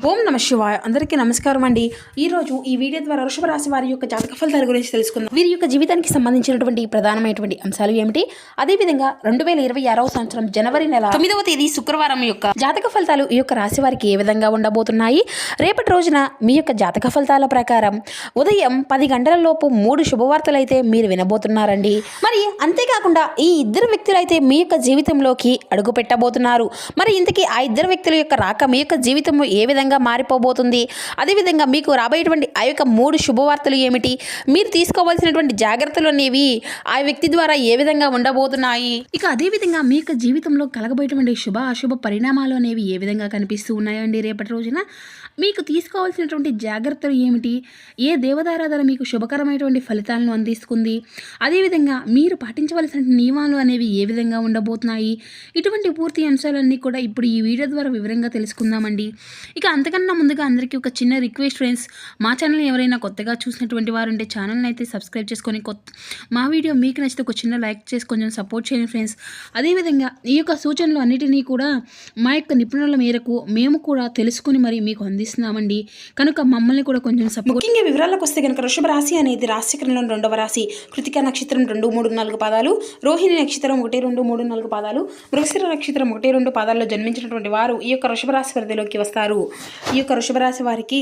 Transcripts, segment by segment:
ఓం నమ శివాయ. అందరికీ నమస్కారం అండి. ఈరోజు ఈ వీడియో ద్వారా వృషభ రాశి వారి యొక్క జాతక ఫలితాల గురించి తెలుసుకుందాం. వీరి యొక్క జీవితానికి సంబంధించినటువంటి ప్రధానమైనటువంటి అంశాలు ఏమిటి, అదేవిధంగా 2026వ సంవత్సరం జనవరి నెల 9వ తేదీ శుక్రవారం యొక్క జాతక ఫలితాలు ఈ యొక్క రాశి వారికి ఏ విధంగా ఉండబోతున్నాయి. రేపటి రోజున మీ యొక్క జాతక ఫలితాల ప్రకారం ఉదయం 10 గంటల లోపు 3 శుభవార్తలు అయితే మీరు వినబోతున్నారండి. మరి అంతేకాకుండా ఈ ఇద్దరు వ్యక్తులు అయితే మీ యొక్క జీవితంలోకి అడుగు పెట్టబోతున్నారు. మరి ఇంతకీ ఆ ఇద్దరు వ్యక్తుల యొక్క రాక మీ యొక్క జీవితంలో ఏ విధంగా మారిపోబోతుంది, అదేవిధంగా మీకు రాబోయేటువంటి ఆ యొక్క 3 శుభవార్తలు ఏమిటి, మీరు తీసుకోవాల్సినటువంటి జాగ్రత్తలు అనేవి ఆ వ్యక్తి ద్వారా ఏ విధంగా ఉండబోతున్నాయి, ఇక అదేవిధంగా మీ యొక్క జీవితంలో కలగబోయేటువంటి శుభ అశుభ పరిణామాలు అనేవి ఏ విధంగా కనిపిస్తూ ఉన్నాయండి. రేపటి రోజున మీకు తీసుకోవాల్సినటువంటి జాగ్రత్తలు ఏమిటి, ఏ దేవతారాధన మీకు శుభకరమైనటువంటి ఫలితాలను అందిస్తుంది, అదేవిధంగా మీరు పాటించవలసిన నియమాలు అనేవి ఏ విధంగా ఉండబోతున్నాయి, ఇటువంటి పూర్తి అంశాలన్నీ కూడా ఇప్పుడు ఈ వీడియో ద్వారా వివరంగా తెలుసుకుందామండి. ఇక అంతకన్నా ముందుగా అందరికీ ఒక చిన్న రిక్వెస్ట్ ఫ్రెండ్స్, మా ఛానల్ ఎవరైనా కొత్తగా చూసినటువంటి వారు ఉంటే ఛానల్ని అయితే సబ్స్క్రైబ్ చేసుకొని మా వీడియో మీకు నచ్చితే ఒక చిన్న లైక్ చేసి కొంచెం సపోర్ట్ చేయండి ఫ్రెండ్స్. అదేవిధంగా ఈ యొక్క సూచనలు అన్నిటినీ కూడా మా యొక్క నిపుణుల మేరకు మేము కూడా తెలుసుకుని మరి మీకు అందిస్తున్నామండి. కనుక మమ్మల్ని కూడా కొంచెం సపోర్ట్. ముఖ్యంగా వివరాలకు వస్తే కనుక వృషభ రాశి అనేది రాశిచక్రంలో 2వ రాశి, కృతికా నక్షత్రం 2, 3, 4 పాదాలు, రోహిణి నక్షత్రం 1, 2, 3, 4 పాదాలు, మృగశిర నక్షత్రం 1, 2 పాదాల్లో జన్మించినటువంటి వారు ఈ యొక్క వృషభ రాశి పరిధిలోకి వస్తారు. ఈ యొక్క వృషభ రాశి వారికి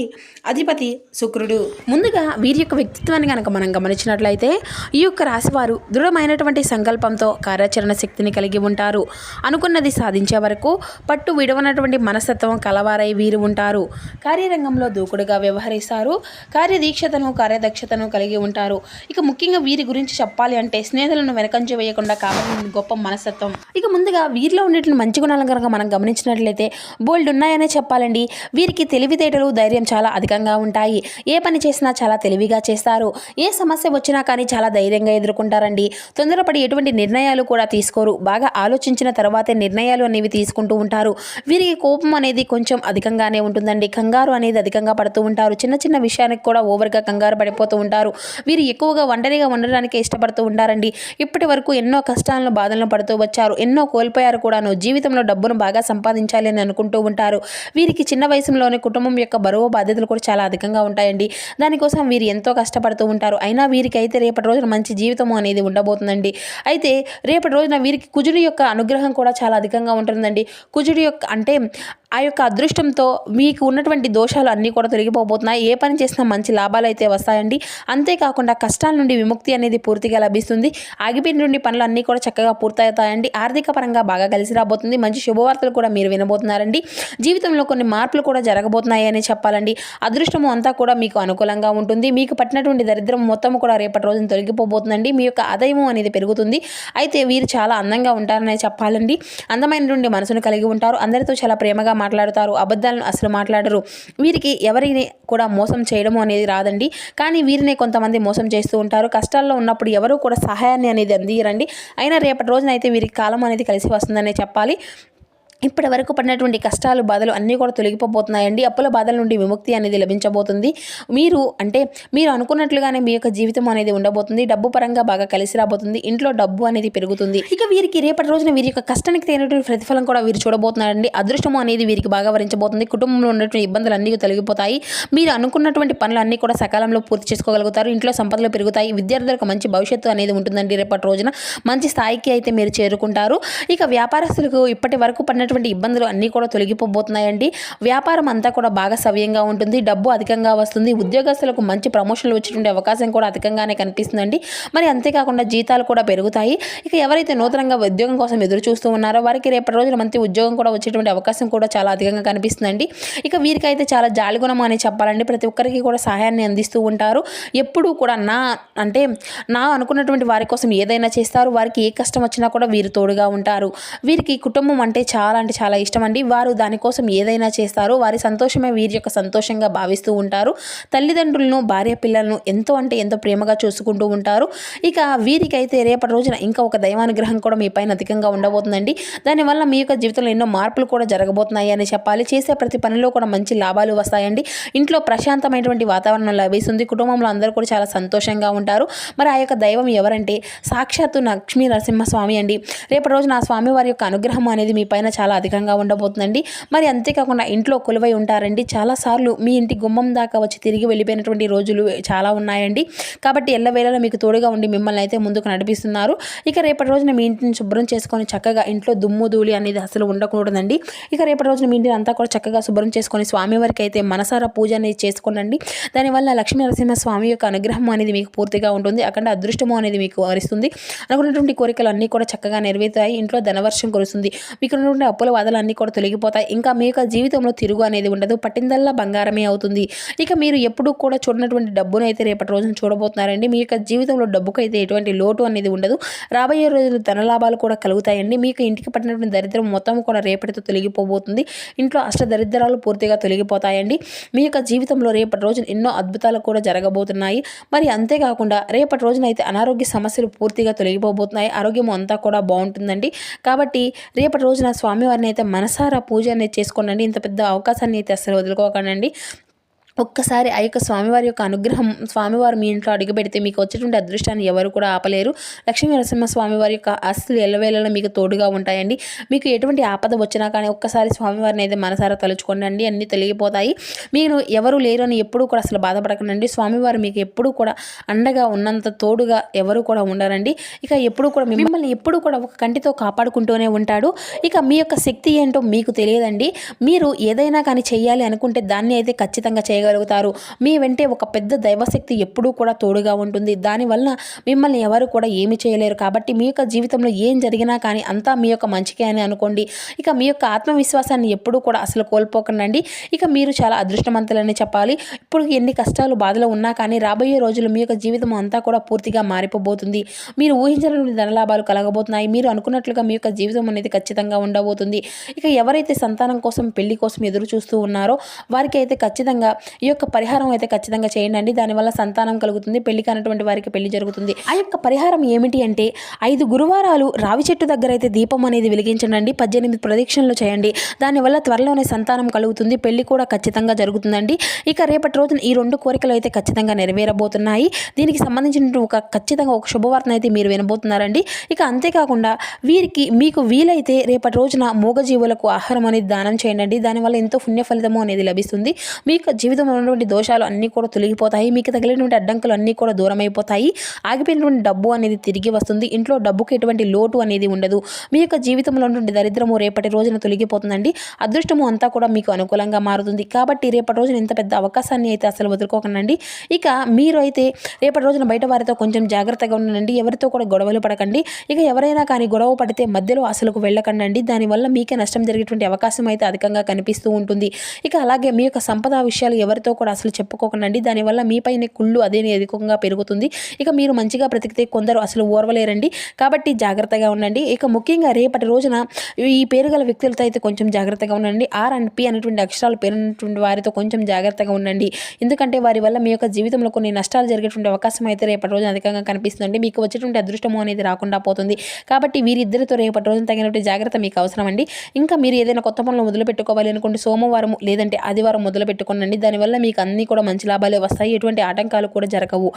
అధిపతి శుక్రుడు. ముందుగా వీరి యొక్క వ్యక్తిత్వాన్ని కనుక మనం గమనించినట్లయితే ఈ యొక్క రాశి వారు దృఢమైనటువంటి సంకల్పంతో కార్యాచరణ శక్తిని కలిగి ఉంటారు. అనుకున్నది సాధించే వరకు పట్టు విడవనటువంటి మనస్తత్వం కలవారై వీరు ఉంటారు. కార్యరంగంలో దూకుడుగా వ్యవహరిస్తారు. కార్యదీక్షతను కార్యదక్షతను కలిగి ఉంటారు. ఇక ముఖ్యంగా వీరి గురించి చెప్పాలి అంటే స్నేహితులను వెనకంజ వేయకుండా కావాలని గొప్ప మనస్తత్వం. ఇక ముందుగా వీరిలో ఉండేటువంటి మంచి గుణాలను కనుక మనం గమనించినట్లయితే బోల్డ్ ఉన్నాయనే చెప్పాలండి. వీరికి తెలివితేటలు ధైర్యం చాలా అధికంగా ఉంటాయి. ఏ పని చేసినా చాలా తెలివిగా చేస్తారు. ఏ సమస్య వచ్చినా కానీ చాలా ధైర్యంగా ఎదుర్కొంటారండి. తొందరపడి ఎటువంటి నిర్ణయాలు కూడా తీసుకోరు. బాగా ఆలోచించిన తర్వాతే నిర్ణయాలు అనేవి తీసుకుంటూ ఉంటారు. వీరికి కోపం అనేది కొంచెం అధికంగానే ఉంటుందండి. కంగారు అనేది అధికంగా పడుతూ ఉంటారు. చిన్న చిన్న విషయానికి కూడా ఓవర్గా కంగారు పడిపోతూ ఉంటారు. వీరు ఎక్కువగా ఒంటరిగా ఉండడానికి ఇష్టపడుతూ ఉంటారండి. ఇప్పటి వరకు ఎన్నో కష్టాలను బాధలను పడుతూ వచ్చారు. ఎన్నో కోల్పోయారు కూడాను. జీవితంలో డబ్బును బాగా సంపాదించాలి అని అనుకుంటూ ఉంటారు. వీరికి చిన్న వయసులోనే కుటుంబం యొక్క బరువు బాధ్యతలు కూడా చాలా అధికంగా ఉంటాయండి. దానికోసం వీరు ఎంతో కష్టపడుతూ ఉంటారు. అయినా వీరికి అయితే రేపటి రోజున మంచి జీవితం అనేది ఉండబోతుందండి. అయితే రేపటి రోజున వీరికి కుజుడి యొక్క అనుగ్రహం కూడా చాలా అధికంగా ఉంటుందండి. కుజుడి యొక్క అంటే ఆ యొక్క అదృష్టంతో మీకు ఉన్నటువంటి దోషాలు అన్నీ కూడా తొలగిపోబోతున్నాయి. ఏ పని చేసినా మంచి లాభాలు అయితే వస్తాయండి. అంతేకాకుండా కష్టాల నుండి విముక్తి అనేది పూర్తిగా లభిస్తుంది. ఆగిపోయినటువంటి పనులు అన్నీ కూడా చక్కగా పూర్తవుతాయండి. ఆర్థిక పరంగా బాగా కలిసి రాబోతుంది. మంచి శుభవార్తలు కూడా మీరు వినబోతున్నారండి. జీవితంలో కొన్ని మార్పులు కూడా జరగబోతున్నాయి అని చెప్పాలండి. అదృష్టము అంతా కూడా మీకు అనుకూలంగా ఉంటుంది. మీకు పట్టినటువంటి దరిద్రం మొత్తం కూడా రేపటి రోజున తొలగిపోబోతుందండి. మీ యొక్క ఆదాయము అనేది పెరుగుతుంది. అయితే వీరు చాలా అందంగా ఉంటారని చెప్పాలండి. అందమైనటువంటి మనసును కలిగి ఉంటారు. అందరితో చాలా ప్రేమగా మాట్లాడతారు. అబద్ధాలను అసలు మాట్లాడరు. వీరికి ఎవరిని కూడా మోసం చేయడము అనేది రాదండి. కానీ వీరిని కొంతమంది మోసం చేస్తూ ఉంటారు. కష్టాల్లో ఉన్నప్పుడు ఎవరు కూడా సహాయాన్ని అనేది అందియరండి. అయినా రేపటి రోజున అయితే వీరికి కాలం అనేది కలిసి వస్తుందనే చెప్పాలి. ఇప్పటి వరకు పడినటువంటి కష్టాలు బాధలు అన్నీ కూడా తొలగిపోతున్నాయండి. అప్పుల బాధల నుండి విముక్తి అనేది లభించబోతుంది. మీరు అనుకున్నట్లుగానే మీ యొక్క జీవితం అనేది ఉండబోతుంది. డబ్బు పరంగా బాగా కలిసి రాబోతుంది. ఇంట్లో డబ్బు అనేది పెరుగుతుంది. ఇక వీరికి రేపటి రోజున వీరి యొక్క కష్టానికి తగినటువంటి ప్రతిఫలం కూడా వీరు చూడబోతున్నారండి. అదృష్టము అనేది వీరికి బాగా వరించబోతుంది. కుటుంబంలో ఉన్నటువంటి ఇబ్బందులు అన్నీ తొలగిపోతాయి. మీరు అనుకున్నటువంటి పనులు అన్నీ కూడా సకాలంలో పూర్తి చేసుకోగలుగుతారు. ఇంట్లో సంపదలు పెరుగుతాయి. విద్యార్థులకు మంచి భవిష్యత్తు అనేది ఉంటుందండి. రేపటి రోజున మంచి స్థాయికి అయితే మీరు చేరుకుంటారు. ఇక వ్యాపారస్తులకు ఇప్పటి వరకు పడినటువంటి ఇబ్బందులు అన్నీ కూడా తొలగిపోబోతున్నాయండి. వ్యాపారం అంతా కూడా బాగా సవ్యంగా ఉంటుంది. డబ్బు అధికంగా వస్తుంది. ఉద్యోగస్తులకు మంచి ప్రమోషన్లు వచ్చేటువంటి అవకాశం కూడా అధికంగానే కనిపిస్తుందండి. మరి అంతేకాకుండా జీతాలు కూడా పెరుగుతాయి. ఇక ఎవరైతే నూతనంగా ఉద్యోగం కోసం ఎదురు చూస్తూ ఉన్నారో వారికి రేపటి రోజున మంచి ఉద్యోగం కూడా వచ్చేటువంటి అవకాశం కూడా చాలా అధికంగా కనిపిస్తుందండి. ఇక వీరికైతే చాలా జాలిగుణం అని చెప్పాలండి. ప్రతి ఒక్కరికి కూడా సహాయాన్ని అందిస్తూ ఉంటారు. ఎప్పుడూ కూడా నా అనుకున్నటువంటి వారి కోసం ఏదైనా చేస్తారు. వారికి ఏ కష్టం వచ్చినా కూడా వీరు తోడుగా ఉంటారు. వీరికి కుటుంబం అంటే చాలా ఇష్టం అండి. వారు దానికోసం ఏదైనా చేస్తారు. వారి సంతోషమే వీరి యొక్క సంతోషంగా భావిస్తూ ఉంటారు. తల్లిదండ్రులను భార్య పిల్లలను ఎంతో ప్రేమగా చూసుకుంటూ ఉంటారు. ఇక వీరికైతే రేపటి రోజున ఇంకా ఒక దైవానుగ్రహం కూడా మీ పైన అధికంగా ఉండబోతుందండి. దానివల్ల మీ యొక్క జీవితంలో ఎన్నో మార్పులు కూడా జరగబోతున్నాయి అని చెప్పాలి. చేసే ప్రతి పనిలో కూడా మంచి లాభాలు వస్తాయండి. ఇంట్లో ప్రశాంతమైనటువంటి వాతావరణం లభిస్తుంది. కుటుంబంలో అందరూ కూడా చాలా సంతోషంగా ఉంటారు. మరి ఆ యొక్క దైవం ఎవరంటే సాక్షాత్తు లక్ష్మీ నరసింహస్వామి అండి. రేపటి రోజున ఆ స్వామి వారి యొక్క అనుగ్రహం అనేది మీ పైన చాలా చాలా అధికంగా ఉండబోతుందండి. మరి అంతేకాకుండా ఇంట్లో కొలువై ఉంటారండి. చాలాసార్లు మీ ఇంటి గుమ్మం దాకా వచ్చి తిరిగి వెళ్ళిపోయినటువంటి రోజులు చాలా ఉన్నాయండి. కాబట్టి ఎల్లవేళలా మీకు తోడుగా ఉండి మిమ్మల్ని అయితే ముందుకు నడిపిస్తున్నారు. ఇక రేపటి రోజున మీ ఇంటిని శుభ్రం చేసుకొని చక్కగా ఇంట్లో దుమ్ము ధూళి అనేది అసలు ఉండకూడదండి. ఇక రేపటి రోజున మీ ఇంటిని అంతా కూడా చక్కగా శుభ్రం చేసుకొని స్వామివారికి అయితే మనసారా పూజ అనేది చేసుకోనండి. దానివల్ల లక్ష్మీ నరసింహ స్వామి యొక్క అనుగ్రహం అనేది మీకు పూర్తిగా ఉంటుంది. అక్కడ అదృష్టము అనేది మీకు వరిస్తుంది. అనుకున్నటువంటి కోరికలు అన్నీ కూడా చక్కగా నెరవేరుతాయి. ఇంట్లో ధనవర్షం కురుస్తుంది. మీకు ఉన్నటువంటి అప్పుల బాధలు అన్నీ కూడా తొలగిపోతాయి. ఇంకా మీ యొక్క జీవితంలో తిరుగు అనేది ఉండదు. పట్టిందల్లా బంగారమే అవుతుంది. ఇక మీరు ఎప్పుడూ కూడా చూడనటువంటి డబ్బును అయితే రేపటి రోజున చూడబోతున్నారండి. మీ యొక్క జీవితంలో డబ్బుకు అయితే ఎటువంటి లోటు అనేది ఉండదు. రాబోయే రోజులు ధనలాభాలు కూడా కలుగుతాయండి. మీకు ఇంటికి పట్టినటువంటి దరిద్రం మొత్తం కూడా రేపటితో తొలగిపోబోతుంది. ఇంట్లో అష్టదరిద్రాలు పూర్తిగా తొలగిపోతాయండి. మీ యొక్క జీవితంలో రేపటి రోజున ఎన్నో అద్భుతాలు కూడా జరగబోతున్నాయి. మరి అంతేకాకుండా రేపటి రోజున అయితే అనారోగ్య సమస్యలు పూర్తిగా తొలగిపోబోతున్నాయి. ఆరోగ్యం అంతా కూడా బాగుంటుందండి. కాబట్టి రేపటి రోజున స్వామివారిని అయితే మనసారా పూజ అనేది చేసుకోండి. ఇంత పెద్ద అవకాశాన్ని అయితే అసలు వదులుకోకండి. ఒక్కసారి ఆ యొక్క స్వామివారి యొక్క అనుగ్రహం స్వామివారు మీ ఇంట్లో అడుగుపెడితే మీకు వచ్చేటువంటి అదృష్టాన్ని ఎవరు కూడా ఆపలేరు. లక్ష్మీ నరసింహ స్వామివారి యొక్క ఆశీస్సులు ఎల్లవేళలా మీకు తోడుగా ఉంటాయండి. మీకు ఎటువంటి ఆపద వచ్చినా కానీ ఒక్కసారి స్వామివారిని అయితే మనసారా తలుచుకోండి. అన్నీ తొలగిపోతాయి. మీరు ఎవరు లేరు అని ఎప్పుడూ కూడా అసలు బాధపడకండి. స్వామివారు మీకు ఎప్పుడూ కూడా అండగా ఉన్నంత తోడుగా ఎవరు కూడా ఉండరండి. ఇక ఎప్పుడు కూడా మిమ్మల్ని ఎప్పుడు కూడా ఒక కంటితో కాపాడుకుంటూనే ఉంటాడు. ఇక మీ యొక్క శక్తి ఏంటో మీకు తెలియదండి. మీరు ఏదైనా కానీ చేయాలి అనుకుంటే దాన్ని అయితే ఖచ్చితంగా చేయగలుగుతారు. మీ వెంటే ఒక పెద్ద దైవశక్తి ఎప్పుడూ కూడా తోడుగా ఉంటుంది. దానివల్ల మిమ్మల్ని ఎవరు కూడా ఏమి చేయలేరు. కాబట్టి మీ యొక్క జీవితంలో ఏం జరిగినా కానీ అంతా మీ యొక్క మంచికే అని అనుకోండి. ఇక మీ యొక్క ఆత్మవిశ్వాసాన్ని ఎప్పుడూ కూడా అసలు కోల్పోకండి. ఇక మీరు చాలా అదృష్టవంతులని చెప్పాలి. ఇప్పుడు ఎన్ని కష్టాలు బాధలు ఉన్నా కానీ రాబోయే రోజులు మీ యొక్క జీవితం అంతా కూడా పూర్తిగా మారిపోబోతుంది. మీరు ఊహించని ధనలాభాలు కలగబోతున్నాయి. మీరు అనుకున్నట్లుగా మీ యొక్క జీవితం అనేది ఖచ్చితంగా ఉండబోతుంది. ఇక ఎవరైతే సంతానం కోసం పెళ్లి కోసం ఎదురు చూస్తూ ఉన్నారో వారికి అయితే ఖచ్చితంగా ఈ యొక్క పరిహారం అయితే ఖచ్చితంగా చేయండి. దానివల్ల సంతానం కలుగుతుంది. పెళ్లి కానటువంటి వారికి పెళ్లి జరుగుతుంది. ఆ యొక్క పరిహారం ఏమిటి అంటే 5 గురువారాలు రావి చెట్టు దగ్గర అయితే దీపం అనేది వెలిగించండి. 18 ప్రదక్షిణలు చేయండి. దానివల్ల త్వరలోనే సంతానం కలుగుతుంది. పెళ్లి కూడా ఖచ్చితంగా జరుగుతుందండి. ఇక రేపటి రోజున ఈ 2 కోరికలు అయితే ఖచ్చితంగా నెరవేరబోతున్నాయి. దీనికి సంబంధించిన ఖచ్చితంగా ఒక శుభవార్తను అయితే మీరు వినబోతున్నారండి. ఇక అంతేకాకుండా మీకు వీలైతే రేపటి రోజున మూగజీవులకు ఆహారం అనేది దానం చేయండి. దానివల్ల ఎంతో పుణ్య ఫలితము అనేది లభిస్తుంది. మీ యొక్క జీవితంలో ఉన్నటువంటి దోషాలు అన్నీ కూడా తొలగిపోతాయి. మీకు తగిలినటువంటి అడ్డంకులు అన్నీ కూడా దూరం అయిపోతాయి. ఆగిపోయినటువంటి డబ్బు అనేది తిరిగి వస్తుంది. ఇంట్లో డబ్బుకి ఎటువంటి లోటు అనేది ఉండదు. మీ యొక్క జీవితంలో ఉన్నటువంటి దరిద్రము రేపటి రోజున తొలగిపోతుందండి. అదృష్టము అంతా కూడా మీకు అనుకూలంగా మారుతుంది. కాబట్టి రేపటి రోజున ఇంత పెద్ద అవకాశాన్ని అయితే అసలు వదులుకోకండి. ఇక మీరు అయితే రేపటి రోజున బయట వారితో కొంచెం జాగ్రత్తగా ఉండండి. ఎవరితో కూడా గొడవలు పడకండి. ఇక ఎవరైనా కానీ గొడవ పడితే మధ్యలో అసలుకు వెళ్ళకండి. దానివల్ల మీకే నష్టం జరిగేటువంటి అవకాశం అయితే అధికంగా కనిపిస్తూ ఉంటుంది. ఇక అలాగే మీ యొక్క సంపద విషయాలు ఎవరితో కూడా అసలు చెప్పుకోకండి. దానివల్ల మీపైన కుళ్ళు అదే అధికంగా పెరుగుతుంది. ఇక మీరు మంచిగా బ్రతికితే కొందరు అసలు ఓర్వలేరండి. కాబట్టి జాగ్రత్తగా ఉండండి. ఇక ముఖ్యంగా రేపటి రోజున ఈ పేరు గల వ్యక్తులతో అయితే కొంచెం జాగ్రత్తగా ఉండండి. ఆర్ అండ్ పి అనేటువంటి అక్షరాలు పేరున్నటువంటి వారితో కొంచెం జాగ్రత్తగా ఉండండి. ఎందుకంటే వారి వల్ల మీ యొక్క జీవితంలో కొన్ని నష్టాలు జరిగేటువంటి అవకాశం అయితే రేపటి రోజున అధికంగా కనిపిస్తుంది. మీకు వచ్చేటువంటి అదృష్టము అనేది రాకుండా పోతుంది. కాబట్టి వీరిద్దరితో రేపటి రోజున తగినటువంటి జాగ్రత్త మీకు అవసరం అండి. ఇంకా మీరు ఏదైనా కొత్త పనులు మొదలు పెట్టుకోవాలి అనుకుంటే సోమవారం లేదంటే ఆదివారం మొదలు పెట్టుకోండి. దానివల్ల మీకు అన్నీ కూడా మంచి లాభాలే వస్తాయి. ఎటువంటి ఆటంకాలు కూడా జరగవు.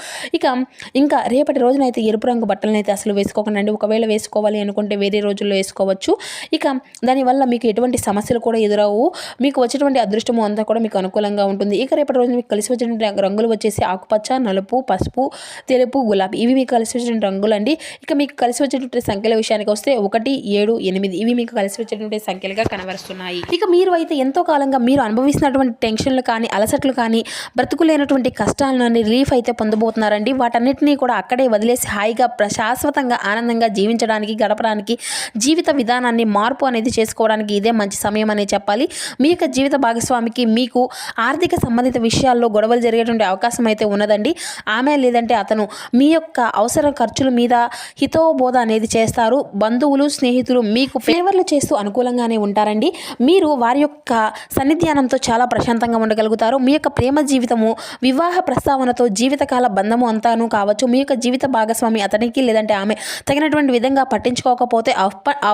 ఇంకా రేపటి రోజున అయితే ఎరుపు రంగు బట్టలను అయితే అసలు వేసుకోకండి. ఒకవేళ వేసుకోవాలి అనుకుంటే వేరే రోజుల్లో వేసుకోవచ్చు. ఇక దానివల్ల మీకు ఎటువంటి సమస్యలు కూడా ఎదురవు. మీకు వచ్చేటువంటి అదృష్టము అంతా కూడా మీకు అనుకూలంగా ఉంటుంది. ఇక రేపటి రోజున మీకు కలిసి వచ్చేటువంటి రంగులు వచ్చేసి ఆకుపచ్చ, నలుపు, పసుపు, తెలుపు, గులాబీ ఇవి మీకు కలిసి వచ్చేటువంటి రంగులు అండి. ఇక మీకు కలిసి వచ్చేటువంటి సంఖ్యల విషయానికి వస్తే 1, 7, 8 ఇవి మీకు కలిసి వచ్చేటువంటి సంఖ్యలుగా కనబరుస్తున్నాయి. ఇక మీరు అయితే ఎంతో కాలంగా మీరు అనుభవిస్తున్నటువంటి టెన్షన్లు కానీ అలసట్లు కానీ బ్రతుకులేనటువంటి కష్టాలను రిలీఫ్ అయితే పొందబోతున్నారండి. వాటన్నిటినీ కూడా అక్కడే వదిలేసి హాయిగా శాశ్వతంగా ఆనందంగా జీవించడానికి గడపడానికి జీవిత విధానాన్ని మార్పు అనేది చేసుకోవడానికి ఇదే మంచి సమయం అనే చెప్పాలి. మీ యొక్క జీవిత భాగస్వామికి మీకు ఆర్థిక సంబంధిత విషయాల్లో గొడవలు జరిగేటువంటి అవకాశం అయితే ఉన్నదండి. ఆమె లేదంటే అతను మీ యొక్క అవసర ఖర్చుల మీద హితోబోధ అనేది చేస్తారు. బంధువులు స్నేహితులు మీకు ఫేవర్లు చేస్తూ అనుకూలంగానే ఉంటారండి. మీరు వారి యొక్క సన్నిధ్యానంతో చాలా ప్రశాంతంగా ఉండగలుగుతారు. మీ యొక్క ప్రేమ జీవితము వివాహ ప్రస్తావనతో జీవితకాల బంధము అంతాను కావచ్చు. మీ యొక్క జీవిత భాగస్వామి అతనికి లేదంటే ఆమె తగినటువంటి విధంగా పట్టించుకోకపోతే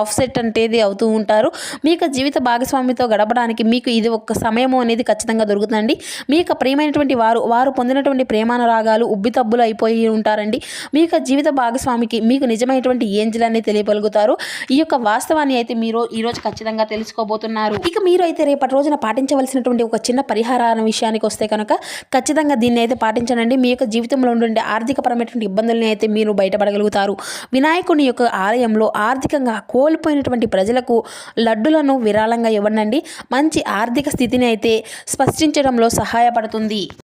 ఆఫ్సెట్ అనేది అవుతూ ఉంటారు. మీ యొక్క జీవిత భాగస్వామితో గడపడానికి మీకు ఇది ఒక సమయము అనేది ఖచ్చితంగా దొరుకుతుందండి. మీ యొక్క ప్రియమైనటువంటి వారు పొందినటువంటి ప్రేమానురాగాలు ఉబ్బితబ్బులు అయిపోయి ఉంటారండి. మీ యొక్క జీవిత భాగస్వామికి మీకు నిజమైనటువంటి ఏంజల్ అనేది తెలియగలుగుతారు. ఈ యొక్క వాస్తవాన్ని అయితే మీరు ఈరోజు ఖచ్చితంగా తెలుసుకోబోతున్నారు. ఇక మీరు అయితే రేపటి రోజున పాటించవలసినటువంటి ఒక చిన్న పరిహారాల విషయానికి వస్తే కనుక ఖచ్చితంగా దీన్ని అయితే పాటించండి. మీ యొక్క జీవితంలో ఉండే ఆర్థికపరమైనటువంటి ఇబ్బందుల్ని అయితే మీరు బయటపడగలుగుతారు. వినాయకుని యొక్క ఆలయంలో ఆర్థికంగా కోల్పోయినటువంటి ప్రజలకు లడ్డులను విరాళంగా ఇవ్వండి. మంచి ఆర్థిక స్థితిని అయితే స్పష్టించడంలో సహాయపడుతుంది.